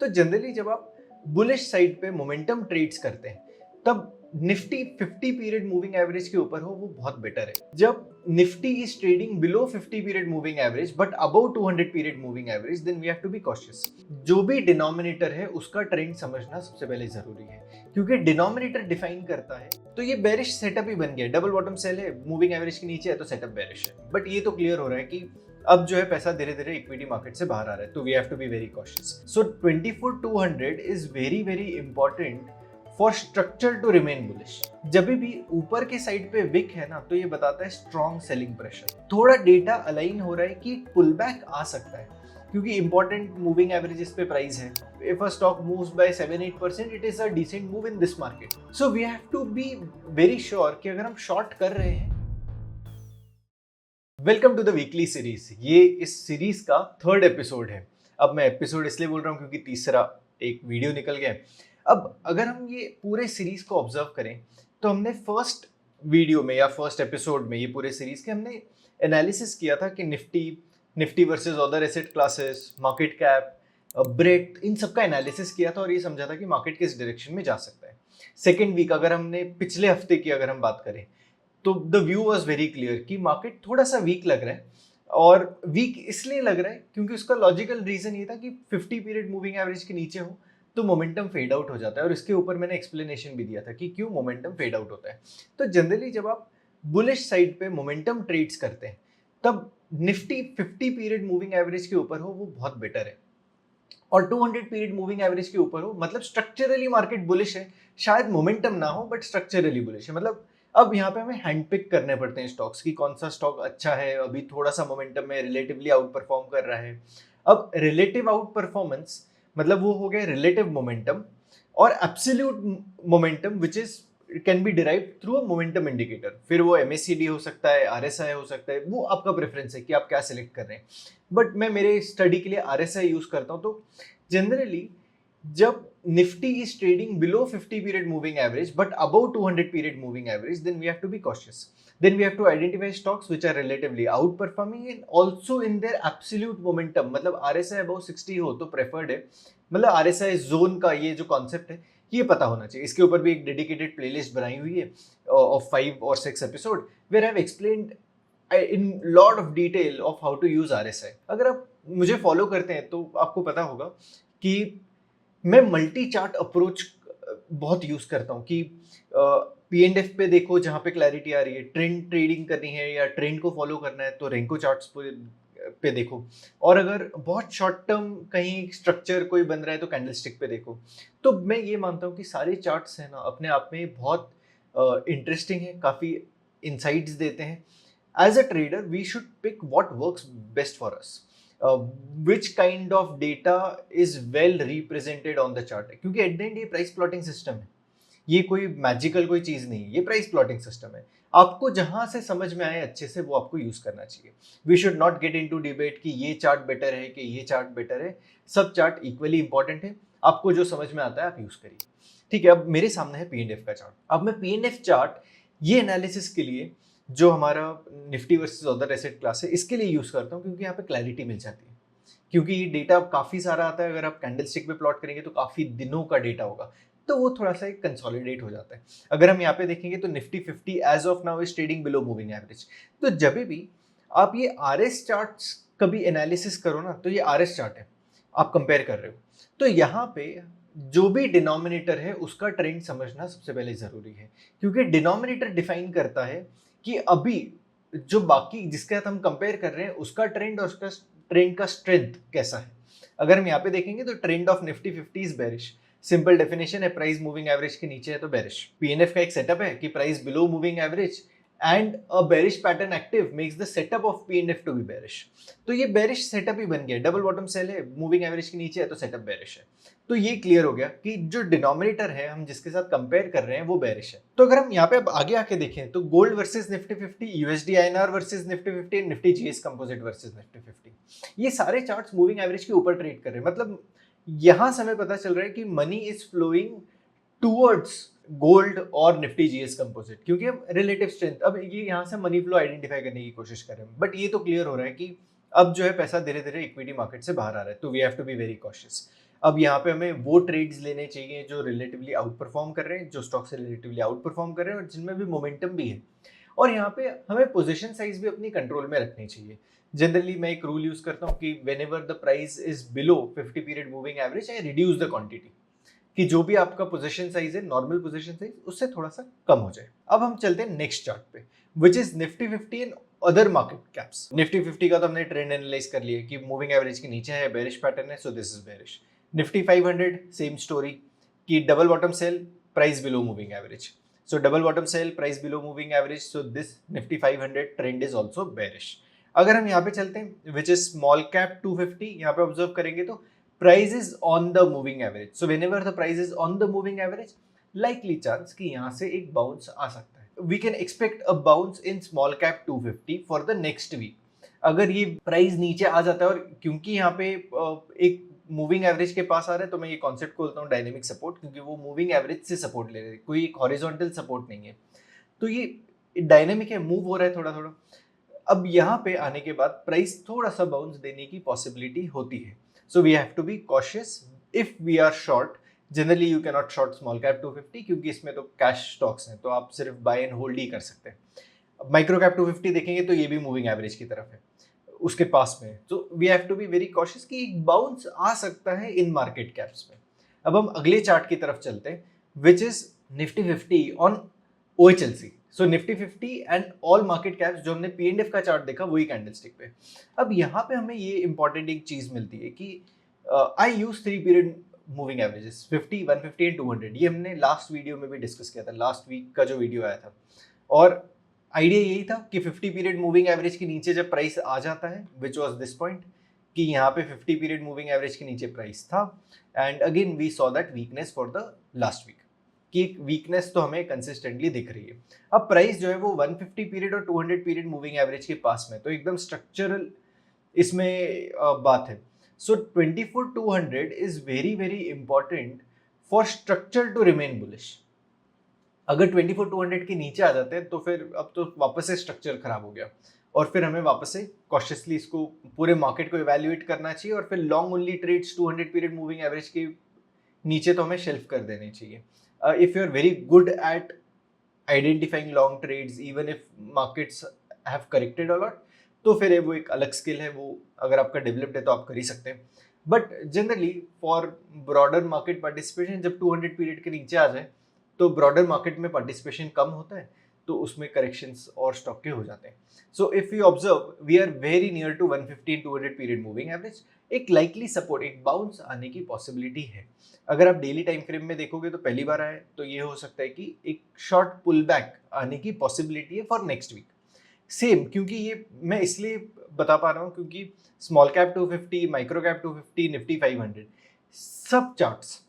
तो जनरली जब आप बुलिश साइड पे मोमेंटम ट्रेड्स करते हैं तब निफ्टी 50 पीरियड मूविंग एवरेज के ऊपर हो वो बहुत बेटर है। जब Nifty is trading below 50 period moving average but above 200 period moving average then we have to be cautious. जो भी डिनोमिनेटर है उसका ट्रेंड समझना सबसे पहले जरूरी है, क्योंकि डिनोमिनेटर डिफाइन करता है। तो ये बेरिश सेटअप ही बन गया, डबल बॉटम सेल है, मूविंग एवरेज के नीचे है तो सेटअप बेरिश है। बट ये तो क्लियर हो रहा है कि अब जो है पैसा धीरे धीरे इक्विटी मार्केट से बाहर आ रहा है, तो we have to be very cautious. So 24200 is very very important for structure to remain bullish. जब भी ऊपर के साइड पे विक है ना तो ये बताता है स्ट्रॉन्ग सेलिंग प्रेशर। थोड़ा डेटा अलाइन हो रहा है कि पुल बैक आ सकता है, क्योंकि इंपॉर्टेंट मूविंग एवरेजेस पे प्राइस है। If a stock moves by 7-8% it is a decent move in this market. So we have to be very sure कि अगर हम शॉर्ट कर रहे हैं। Welcome to the weekly series. ये इस सीरीज का 3rd एपिसोड है। अब मैं एपिसोड इसलिए बोल रहा हूँ क्योंकि तीसरा एक वीडियो निकल गया। अब अगर हम ये पूरे सीरीज को ऑब्जर्व करें तो हमने फर्स्ट वीडियो में या फर्स्ट एपिसोड में ये पूरे सीरीज के हमने एनालिसिस किया था कि Nifty versus other asset classes, market cap, breadth, इन सब का एनालिसिस किया था और ये समझा था कि मार्केट किस डायरेक्शन में जा सकता है। सेकेंड वीक अगर हमने पिछले हफ्ते की अगर हम बात करें तो the view was very clear कि मार्केट थोड़ा सा वीक लग रहा है। और वीक इसलिए लग रहा है क्योंकि उसका लॉजिकल रीजन ये था कि 50 पीरियड मूविंग एवरेज के नीचे हो तो मोमेंटम फेड आउट हो जाता है, और इसके ऊपर मैंने एक्सप्लेनेशन भी दिया था कि क्यों मोमेंटम फेड आउट होता है। तो जनरली जब आप बुलिश साइड पे मोमेंटम ट्रेड्स करते हैं तब निफ्टी 50 पीरियड मूविंग एवरेज के ऊपर हो वो बहुत बेटर है, और 200 पीरियड मूविंग एवरेज के ऊपर हो मतलब स्ट्रक्चरली मार्केट बुलिश है। शायद मोमेंटम ना हो बट स्ट्रक्चरली बुलिश है। मतलब अब यहाँ पे हमें हैंड पिक करने पड़ते हैं स्टॉक्स की, कौन सा स्टॉक अच्छा है, अभी थोड़ा सा मोमेंटम में रिलेटिवली आउट परफॉर्म कर रहा है। अब रिलेटिव आउट परफॉर्मेंस मतलब वो हो गया रिलेटिव मोमेंटम, और absolute momentum which is can be derive through a momentum indicator. फिर वो MACD हो सकता है, RSI हो सकता है, वो आपका प्रेफरेंस है कि आप क्या सिलेक्ट कर रहे हैं। बट मैं मेरे स्टडी के लिए RSI यूज करता हूँ। तो जनरली जब Nifty is trading below 50 period moving average but above 200 period moving average then we have to be cautious. Then we have to identify stocks which are relatively outperforming and also in their absolute momentum. मतलब RSI above 60 हो तो preferred है। मतलब RSI zone का ये जो concept है ये पता होना चाहिए। इसके ऊपर भी एक डेडिकेटेड प्लेलिस्ट बनाई हुई है ऑफ 5 और 6 episode where I have explained in lot of detail of how to use RSI। अगर आप मुझे फॉलो करते हैं तो आपको पता होगा कि मैं मल्टी चार्ट अप्रोच बहुत यूज करता हूँ कि P&F पे देखो जहाँ पे क्लैरिटी आ रही है, ट्रेंड ट्रेडिंग करनी है या ट्रेंड को फॉलो करना है तो रेंको चार्ट्स पे देखो, और अगर बहुत शॉर्ट टर्म कहीं स्ट्रक्चर कोई बन रहा है तो कैंडलस्टिक पे देखो। तो मैं ये मानता हूँ कि सारे चार्ट्स हैं ना अपने आप में बहुत इंटरेस्टिंग है, काफ़ी इंसाइट्स देते हैं। As a trader we should pick what works best for us, which kind of data is well represented on the chart है, क्योंकि एट द एंड ये प्राइस प्लॉटिंग सिस्टम है। ये कोई मैजिकल कोई चीज नहीं, ये प्राइस प्लॉटिंग सिस्टम है। आपको जहां से समझ में आए अच्छे से वो आपको यूज करना चाहिए। We should not get into debate कि ये चार्ट बेटर है कि ये चार्ट बेटर है। सब चार्ट इक्वली इंपॉर्टेंट है, आपको जो समझ में आता है आप यूज करिए। ठीक है, अब मेरे सामने है P&F का चार्ट। अब मैं P&F चार्ट ये एनालिसिस के लिए जो हमारा Nifty versus other asset class है इसके लिए यूज करता हूँ, क्योंकि यहाँ पे क्लैरिटी मिल जाती है। क्योंकि ये डेटा काफी सारा आता है, अगर आप कैंडलस्टिक पे प्लॉट करेंगे तो काफी दिनों का डेटा होगा, तो वो थोड़ा सा कंसोलिडेट हो जाता है। अगर हम यहाँ पे देखेंगे तो Nifty 50 as of now is trading below moving average. तो जब भी आप ये RS चार्ट्स कभी एनालिसिस करो ना तो ये RS चार्ट है, आप कंपेयर कर रहे हो, तो यहाँ पे जो भी डिनोमिनेटर है उसका ट्रेंड समझना सबसे पहले जरूरी है, क्योंकि डिनोमिनेटर डिफाइन करता है कि अभी जो बाकी जिसके साथ हम कंपेयर कर रहे हैं उसका ट्रेंड और उसका ट्रेंड का स्ट्रेंथ कैसा है। अगर हम यहाँ पे देखेंगे तो trend of Nifty 50 is bearish. Simple definition है, प्राइस मूविंग एवरेज के नीचे है तो बेरिश। P&F का एक सेटअप है कि price below moving average and a bearish pattern active makes the setup of P&F to be bearish. तो ये बेरिश सेटअप ही बन गया, डबल बॉटम सेल है, मूविंग एवरेज के नीचे है तो सेटअप बेरिश है। तो ये क्लियर हो गया कि जो डिनोमिनेटर है हम जिसके साथ कंपेयर कर रहे हैं वो बेरिश है। तो अगर हम यहाँ पे अब आगे आके देखें तो gold versus Nifty 50, USD INR versus Nifty 50, Nifty GS composite versus Nifty 50, ये सारे चार्ट्स मूविंग एवरेज के ऊपर ट्रेड कर रहे हैं। मतलब यहां से हमें पता चल रहा है कि money is flowing towards gold और निफ्टी GS कंपोजिट, क्योंकि हम रिलेटिव स्ट्रेंथ, अब ये यहाँ से मनी फ्लो आइडेंटिफाई करने की कोशिश कर रहे हैं। बट ये तो क्लियर हो रहा है कि अब जो है पैसा धीरे धीरे इक्विटी मार्केट से बाहर आ रहा है, तो we have to be very cautious. अब यहाँ पे हमें वो ट्रेड्स लेने चाहिए जो रिलेटिवली आउट परफॉर्म कर रहे हैं, जो स्टॉक से रिलेटिवली आउट परफॉर्म कर रहे हैं और जिनमें भी मोमेंटम भी है। और यहाँ पे हमें पोजीशन साइज भी अपनी कंट्रोल में रखनी चाहिए। जनरली मैं एक रूल यूज करता हूँ कि when ever the price is below 50 period moving average, I reduce the quantity, कि जो भी आपका पोजीशन साइज है, नॉर्मल पोजीशन साइज, उससे थोड़ा सा कम हो जाए। अब हम चलते हैं नेक्स्ट चार्ट पे, which is Nifty 50 and other market caps. Nifty 50 का तो हमने ट्रेंड एनालाइज कर लिया कि मूविंग एवरेज के नीचे है, बेरिश पैटर्न है, so this is bearish. Nifty 500 same story, कि double bottom sell, price below moving average, so double bottom sell, price below moving average, so this Nifty 500 trend is also bearish. अगर हम यहाँ पे चलते हैं which is small cap 250, यहाँ पे observe करेंगे तो price is on the moving average. So whenever the price is on the moving average, likely chance कि यहाँ से एक bounce आ सकता है। We can expect a bounce in small cap 250 for the next week. अगर ये प्राइस नीचे आ जाता है, और क्योंकि यहाँ पे एक मूविंग एवरेज के पास आ रहा है, तो मैं ये कॉन्सेप्ट बोलता हूँ डायनेमिक सपोर्ट, क्योंकि वो मूविंग एवरेज से सपोर्ट ले रहे हैं, कोई एक हॉरिजॉन्टल सपोर्ट नहीं है। तो ये डायनेमिक है, मूव हो रहा है थोड़ा थोड़ा। अब यहाँ पे आने के बाद प्राइस थोड़ा सा बाउंस देने की पॉसिबिलिटी होती है। So we have to be cautious if we are short. Generally you cannot short small cap 250 क्योंकि इसमें तो कैश स्टॉक्स हैं, तो आप सिर्फ बाय एंड होल्ड ही कर सकते हैं। माइक्रो कैप 250 देखेंगे तो ये भी मूविंग एवरेज की तरफ है, उसके पास में है। तो we have to be very cautious कि एक बाउंस आ सकता है इन मार्केट कैप्स में। अब हम अगले चार्ट की तरफ चलते हैं, which is Nifty 50 on OHLC। So Nifty 50 and all market caps, जो हमने P&F का चार्ट देखा वही कैंडलस्टिक पे। अब यहाँ पे हमें ये इंपॉर्टेंट एक चीज मिलती है कि I use 3 period moving averages 50, 150 and 200। ये हमने लास्ट वीडियो में भी डिस्कस किया था, लास्ट वीक का जो वीडियो आया था। और आइडिया यही था कि 50 पीरियड मूविंग एवरेज के नीचे जब प्राइस आ जाता है, विच वॉज दिस पॉइंट, कि यहाँ पे 50 पीरियड मूविंग एवरेज के नीचे प्राइस था, and again we saw that weakness for the last week, कि एक वीकनेस तो हमें कंसिस्टेंटली दिख रही है। अब प्राइस जो है वो 150 पीरियड और 200 पीरियड मूविंग एवरेज के पास में, तो एकदम स्ट्रक्चरल इसमें बात है। So 24,200 is very very important for structure to remain bullish. अगर 24,200 के नीचे आ जाते हैं तो फिर अब तो वापस से स्ट्रक्चर खराब हो गया, और फिर हमें वापस से कॉशियसली इसको पूरे मार्केट को इवैल्यूएट करना चाहिए, और फिर long only trades 200 period moving average के नीचे तो हमें शेल्फ कर देने चाहिए। If you are very good at identifying long trades even if markets have corrected a lot, तो फिर वो एक अलग स्किल है, वो अगर आपका डेवलप्ड है तो आप कर ही सकते हैं। But generally for broader market participation, जब 200 पीरियड के नीचे आ जाए तो ब्रॉडर मार्केट में पार्टिसिपेशन कम होता है, तो उसमें करेक्शंस और स्टॉक के हो जाते हैं। So if you observe we are very near to 150 and 200 period moving average. एक लाइकली सपोर्ट, एक बाउंस आने की पॉसिबिलिटी है। अगर आप डेली टाइम फ्रेम में देखोगे तो पहली बार आए, तो ये हो सकता है कि एक शॉर्ट पुल बैक आने की पॉसिबिलिटी है फॉर नेक्स्ट वीक। सेम, क्योंकि ये मैं इसलिए बता पा रहा हूँ क्योंकि small cap 250, micro cap 250, Nifty 500, सब चार्ट्स,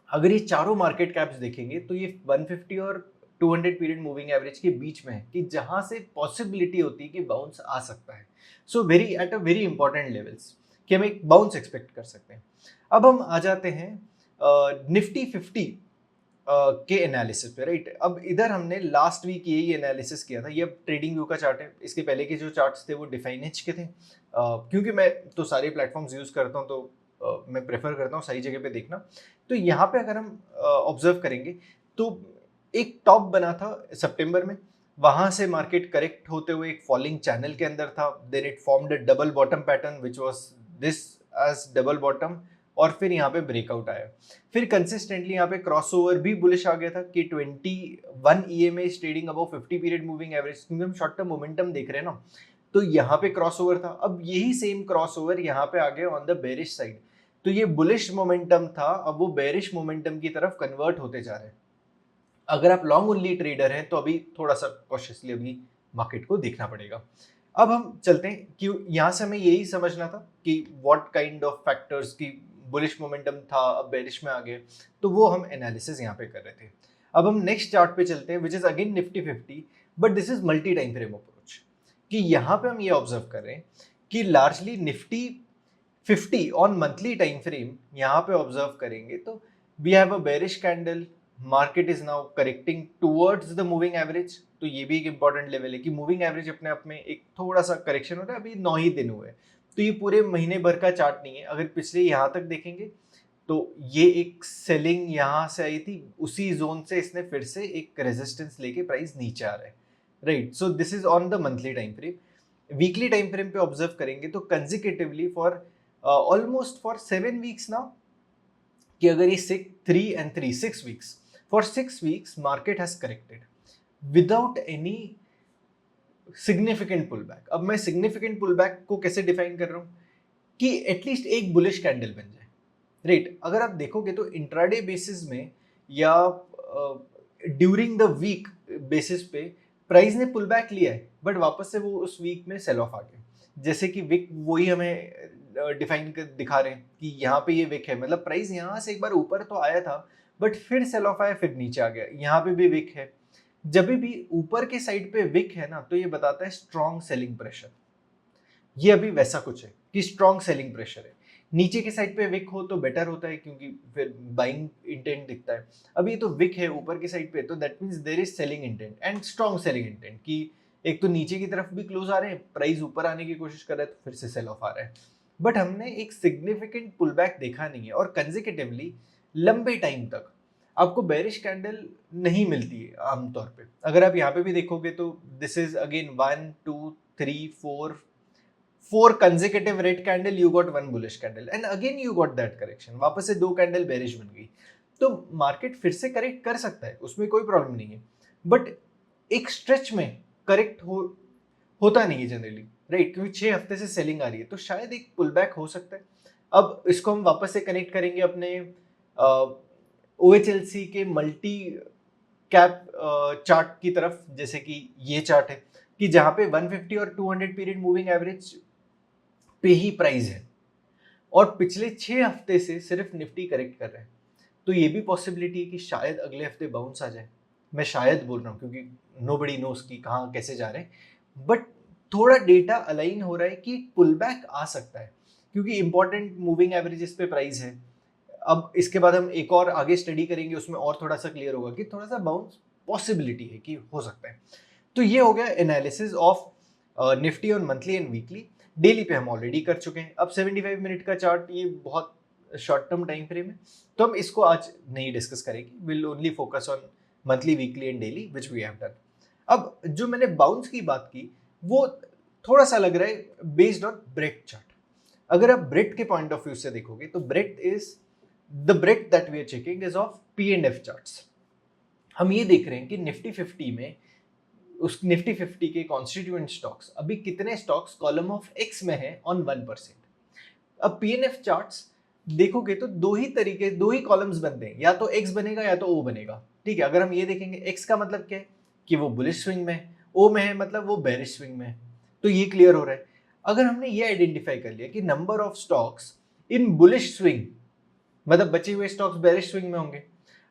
अगर ये चारों मार्केट कैप्स देखेंगे तो ये 150 और 200 पीरियड मूविंग एवरेज के बीच में है, कि जहां से पॉसिबिलिटी होती है कि बाउंस आ सकता है। So very at a very important levels कि हम एक बाउंस एक्सपेक्ट कर सकते हैं। अब हम आ जाते हैं निफ्टी 50 के एनालिसिस पे, राइट। अब इधर हमने लास्ट वीक यही एनालिसिस किया था। ये अब ट्रेडिंग व्यू का चार्ट है, इसके पहले के जो चार्ट्स थे वो डिफाइन एज के थे। क्योंकि मैं तो सारे प्लेटफॉर्म्स यूज करता हूँ, तो मैं प्रेफर करता हूँ सही जगह पे देखना। तो यहाँ पे अगर हम ऑब्जर्व करेंगे तो एक टॉप बना था सितंबर में, वहां से मार्केट करेक्ट होते हुए एक फॉलिंग चैनल के अंदर था, then it formed a double bottom pattern which was this as double bottom, और फिर यहाँ पे ब्रेकआउट आया। फिर कंसिस्टेंटली यहाँ पे क्रॉसओवर भी बुलिश आ गया था कि 21 EMA is trading above 50 period moving average, क्योंकि हम शॉर्ट टर्म मोमेंटम देख रहे हैं ना। तो यहाँ पे क्रॉसओवर था, अब यही सेम क्रॉसओवर यहाँ पे आ गया ऑन द बेरिश साइड। तो ये बुलिश मोमेंटम था, अब वो बेरिश मोमेंटम की तरफ कन्वर्ट होते जा रहे हैं। अगर आप लॉन्ग ओनली ट्रेडर हैं तो अभी थोड़ा सा कॉशियसली अभी मार्केट को देखना पड़ेगा। अब हम चलते हैं कि यहाँ से हमें यही समझना था कि व्हाट काइंड ऑफ फैक्टर्स की बुलिश मोमेंटम था, अब बेरिश में आ गए, तो वो हम एनालिसिस यहाँ पे कर रहे थे। अब हम नेक्स्ट चार्ट पे चलते हैं, which is again Nifty 50, but this is multi time frame approach. कि यहाँ पे हम ये ऑब्जर्व कर रहे हैं कि largely Nifty 50 on monthly time frame यहाँ पे ऑब्जर्व करेंगे तो we have a bearish candle, market is now correcting towards the moving average. तो ये भी एक इंपॉर्टेंट लेवल है कि मूविंग एवरेज अपने आप में एक थोड़ा सा करेक्शन हो रहा है, अभी 9 ही दिन हुए, तो ये पूरे महीने भर का चार्ट नहीं है। अगर पिछले यहाँ तक देखेंगे तो ये एक सेलिंग यहाँ से आई थी, उसी जोन से इसने फिर से एक रेजिस्टेंस लेके प्राइस नीचे आ रहा है, right. So this is on the monthly time frame. Weekly time frame पे ऑब्जर्व करेंगे तो consecutively for almost for 7 weeks now, कि अगर ये 6 weeks, for 6 weeks market has corrected without any significant pull back. अब मैं सिग्निफिकेंट पुल बैक को कैसे डिफाइन कर रहा हूँ कि एटलीस्ट एक बुलिश कैंडल बन जाए, राइट। अगर आप देखोगे तो इंट्राडे बेसिस में या ड्यूरिंग द वीक बेसिस पे प्राइस ने पुल बैक लिया है, बट वापस से वो उस वीक में सेल ऑफ आ गया। जैसे कि विक वही हमें डिफाइन कर दिखा रहे हैं कि यहाँ पे ये विक है, मतलब प्राइस यहाँ से एक बार ऊपर तो आया था बट फिर सेल ऑफ आया, फिर नीचे आ गया। यहाँ पे भी विक है। जब भी ऊपर के साइड पे विक है ना, तो ये बताता है स्ट्रॉन्ग सेलिंग प्रेशर। ये अभी वैसा कुछ है कि स्ट्रॉन्ग सेलिंग प्रेशर है। नीचे के साइड पे विक हो तो बेटर होता है, क्योंकि फिर बाइंग इंटेंट दिखता है। अभी तो विक है ऊपर की साइड पे, तो that means there is selling intent and strong selling intent, कि एक तो नीचे की तरफ भी क्लोज आ रहे हैं, प्राइस ऊपर आने की कोशिश कर रहा है तो फिर से सेल ऑफ आ रहा है। बट हमने एक सिग्निफिकेंट पुल बैक देखा नहीं है, और कंसेक्यूटिवली लंबे टाइम तक आपको बेरिश कैंडल नहीं मिलती है आमतौर पे। अगर आप यहाँ पे भी देखोगे तो this is again 1 2 3 4 consecutive red candle, you got one bullish candle and again you got that correction, वापस से 2 कैंडल बेरिश बन गई। तो मार्केट फिर से करेक्ट कर सकता है, उसमें कोई प्रॉब्लम नहीं है, बट एक स्ट्रेच में करेक्ट होता नहीं है जनरली, राइट, क्योंकि 6 हफ्ते से सेलिंग आ रही है, तो शायद एक पुल बैक हो सकता है। अब इसको हम वापस से कनेक्ट करेंगे अपने OHLC के मल्टी कैप चार्ट की तरफ, जैसे कि ये चार्ट है कि जहां पे 150 और 200 पीरियड मूविंग एवरेज पे ही प्राइस है, और पिछले 6 हफ्ते से सिर्फ निफ्टी करेक्ट कर रहे हैं। तो ये भी पॉसिबिलिटी है कि शायद अगले हफ्ते बाउंस आ जाए। मैं शायद बोल रहा हूँ क्योंकि नोबडी नोस कि कहाँ कैसे जा रहे हैं, बट थोड़ा डेटा अलाइन हो रहा है कि पुल बैक आ सकता है, क्योंकि इंपॉर्टेंट मूविंग एवरेजेस पे प्राइस है। अब इसके बाद हम एक और आगे स्टडी करेंगे, उसमें और थोड़ा सा क्लियर होगा कि थोड़ा सा बाउंस पॉसिबिलिटी है कि हो सकता है। तो ये हो गया analysis of Nifty on monthly and weekly. Daily पे हम ऑलरेडी कर चुके हैं। अब 75 मिनट का चार्ट, ये बहुत शॉर्ट टर्म टाइम फ्रेम है, तो हम इसको आज नहीं डिस्कस करेंगे। Will only focus on monthly, weekly and daily which we have done. अब जो मैंने बाउंस की बात की वो थोड़ा सा लग रहा है बेस्ड ऑन ब्रेड चार्ट। अगर आप ब्रेड के पॉइंट ऑफ व्यू से देखोगे तो breadth is the breadth that we are checking is of P&F charts. हम ये देख रहे हैं कि निफ्टी 50 में, उस निफ्टी 50 के कॉन्स्टिट्यूएंट स्टॉक्स, अभी कितने स्टॉक्स कॉलम ऑफ एक्स में है ऑन 1%। अब P&F चार्ट्स देखोगे तो दो ही कॉलम्स बनते हैं, या तो एक्स बनेगा या तो ओ बनेगा, ठीक है। अगर हम ये देखेंगे एक्स का मतलब क्या है कि वो बुलिश स्विंग में है, ओ में है मतलब वो बेरिश स्विंग में है, तो ये क्लियर हो रहा है। अगर हमने ये आइडेंटिफाई कर लिया कि number of stocks in bullish swing, मतलब बचे हुए स्टॉक्स बेरिश स्विंग में होंगे।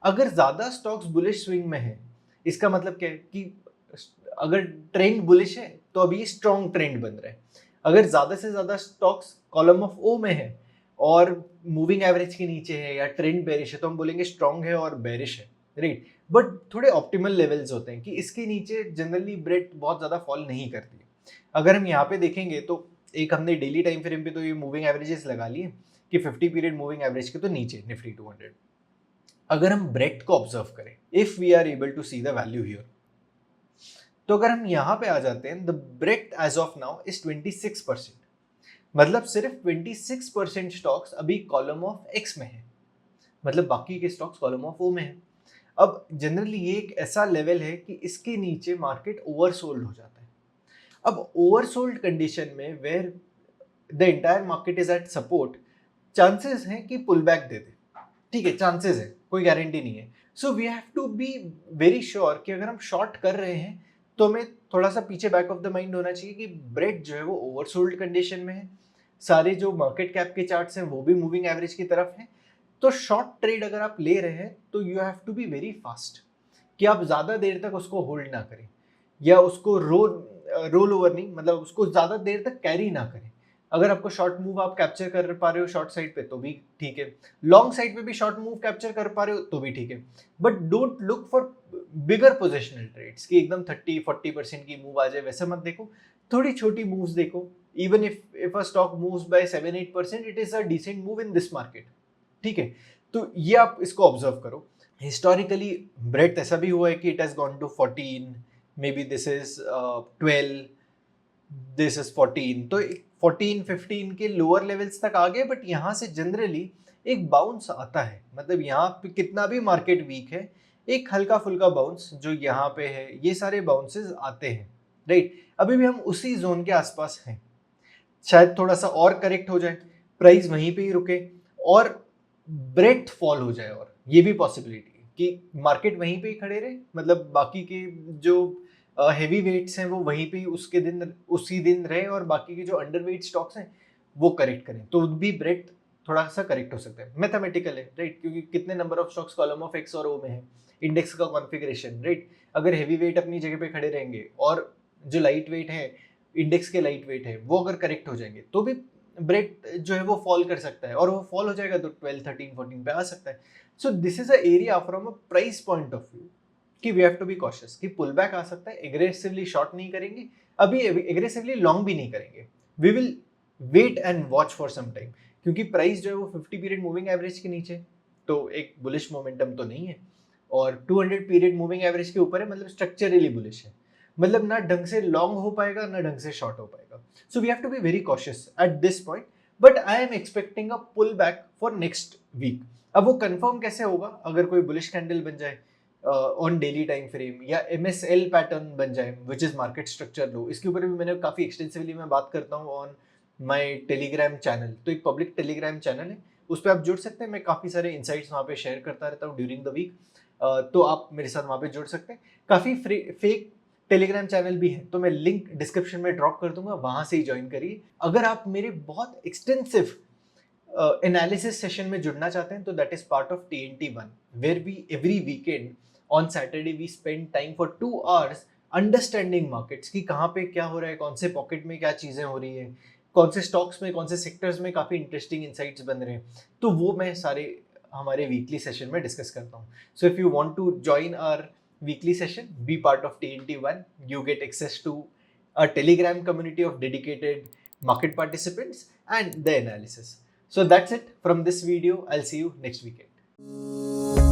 अगर ज्यादा स्टॉक्स बुलिश स्विंग में है, इसका मतलब क्या है कि अगर ट्रेंड बुलिश है तो अभी स्ट्रॉन्ग ट्रेंड बन रहा है। अगर ज्यादा से ज्यादा स्टॉक्स कॉलम ऑफ ओ में है और मूविंग एवरेज के नीचे है या ट्रेंड बेरिश है, तो हम बोलेंगे स्ट्रॉन्ग है और बेरिश है, राइट। बट थोड़े ऑप्टिमल लेवल्स होते हैं कि इसके नीचे जनरली ब्रेड बहुत ज्यादा फॉल नहीं करती है। अगर हम यहाँ पे देखेंगे तो एक हमने डेली टाइम फ्रेम पे तो ये मूविंग एवरेजेस लगा लिए कि 50 पीरियड मूविंग एवरेज के तो नीचे निफ्टी 200। अगर हम ब्रेड को ऑब्जर्व करें, if we are able to see the value here, तो अगर हम यहाँ पे आ जाते हैं, the breadth as of now is 26%, मतलब सिर्फ 26% स्टॉक्स अभी कॉलम ऑफ एक्स में है, मतलब बाकी के स्टॉक्स कॉलम ऑफ ओ में है। अब जनरली ये एक ऐसा लेवल है कि इसके नीचे मार्केट ओवरसोल्ड हो जाता है। अब ओवरसोल्ड कंडीशन में where the entire market is at support, chances हैं कि पुल बैक दे दे, ठीक है, चांसेस है, कोई गारंटी नहीं है। So we have to be very sure कि अगर हम शॉर्ट कर रहे हैं तो हमें थोड़ा सा पीछे बैक ऑफ द माइंड होना चाहिए कि ब्रेड जो है वो ओवरसोल्ड कंडीशन में है। सारे जो मार्केट कैप के चार्ट्स हैं वो भी मूविंग एवरेज की तरफ है। तो शॉर्ट ट्रेड अगर आप ले रहे हैं तो you have to be very fast, कि आप ज़्यादा देर तक उसको होल्ड ना करें, या उसको रोल ओवर नहीं, मतलब उसको ज़्यादा देर तक कैरी ना करें। अगर आपको शॉर्ट मूव आप कैप्चर कर पा रहे हो शॉर्ट साइड पे तो भी ठीक है, लॉन्ग साइड पे भी शॉर्ट मूव कैप्चर कर पा रहे हो तो भी ठीक है, but don't look for bigger positional trades कि एकदम 30-40% की मूव आ जाए, वैसा मत देखो। थोड़ी छोटी मूव्स देखो। Even if a stock moves by 7-8%, it is a decent move in this market, ठीक है, तो ये आप इसको ऑब्जर्व करो। हिस्टोरिकली ब्रेड ऐसा भी हुआ है कि it has gone to 14, maybe this is 12, this is 14, तो 14 15 के लोअर लेवल्स तक आ गए, बट यहाँ से जनरली एक बाउंस आता है, मतलब यहाँ पे कितना भी मार्केट वीक है, एक हल्का फुल्का बाउंस जो यहाँ पे है, ये सारे बाउंसेस आते हैं, राइट। अभी भी हम उसी जोन के आसपास हैं, शायद थोड़ा सा और करेक्ट हो जाए, प्राइस वहीं पे ही रुके और ब्रेथ फॉल हो जाए, और ये भी पॉसिबिलिटी है कि मार्केट वहीं पे ही खड़े रहे, मतलब बाकी के जो हेवी वेट्स हैं वो वहीं पे ही उसी दिन रहे, और बाकी के जो अंडर वेट स्टॉक्स हैं वो करेक्ट करें, तो भी ब्रेथ थोड़ा सा करेक्ट हो सकता है। मैथमेटिकल है, राइट, क्योंकि कितने number of stocks column of x और ओ में है, इंडेक्स का कॉन्फ़िगरेशन, राइट। अगर हेवी वेट अपनी जगह पे खड़े रहेंगे और जो लाइट वेट है, इंडेक्स के लाइट वेट है, वो अगर करेक्ट हो जाएंगे तो भी ब्रेड जो है वो फॉल कर सकता है, और वो फॉल हो जाएगा तो 12 13 14 पे आ सकता है। So this is a area from a price point of view कि we have to be cautious कि पुल बैक आ सकता है, एग्रेसिवली शॉर्ट नहीं करेंगे, अभी एग्रेसिवली लॉन्ग भी नहीं करेंगे, we will wait and watch for some time, क्योंकि प्राइस जो है वो 50 पीरियड मूविंग एवरेज के नीचे, तो एक बुलिश मोमेंटम तो नहीं है, और 200 पीरियड मूविंग एवरेज के ऊपर है, मतलब स्ट्रक्चरली बुलिश है, मतलब ना ढंग से लॉन्ग हो पाएगा ना ढंग से शॉर्ट हो पाएगा। So we have to be very cautious at this point, but I am expecting a pull back for next week. अब वो कंफर्म कैसे होगा, अगर कोई बुलिश कैंडल बन जाए ऑन डेली टाइम फ्रेम, या MSL पैटर्न बन जाए विच इज मार्केट स्ट्रक्चर लो, इसके ऊपर भी मैंने काफी एक्सटेंसिवली मैं बात करता हूँ ऑन माय टेलीग्राम चैनल, तो एक पब्लिक टेलीग्राम चैनल है, उस पर आप जुड़ सकते हैं, मैं काफी सारे इंसाइट्स वहाँ पे शेयर करता रहता हूँ ड्यूरिंग द वीक, तो आप मेरे साथ वहाँ पे जुड़ सकते हैं। काफी फेक टेलीग्राम चैनल भी है, तो मैं लिंक डिस्क्रिप्शन में ड्रॉप कर दूंगा, वहां से ही ज्वाइन करिए। अगर आप मेरे बहुत एक्सटेंसिव एनालिसिस सेशन में जुड़ना चाहते हैं तो that is part of TNT1, where we every weekend on Saturday we spend time for 2 hours understanding markets कि कहाँ पे क्या हो रहा है, कौन से पॉकेट में क्या चीजें हो रही है, कौन से स्टॉक्स में, कौन से सेक्टर्स में काफी इंटरेस्टिंग इंसाइट्स बन रहे हैं, तो वो मैं सारे हमारे वीकली सेशन में डिस्कस करता हूँ। So if you want to join our weekly session, be part of TNT1, you get access to a Telegram community of dedicated market participants and the analysis. So that's it from this video. I'll see you next weekend.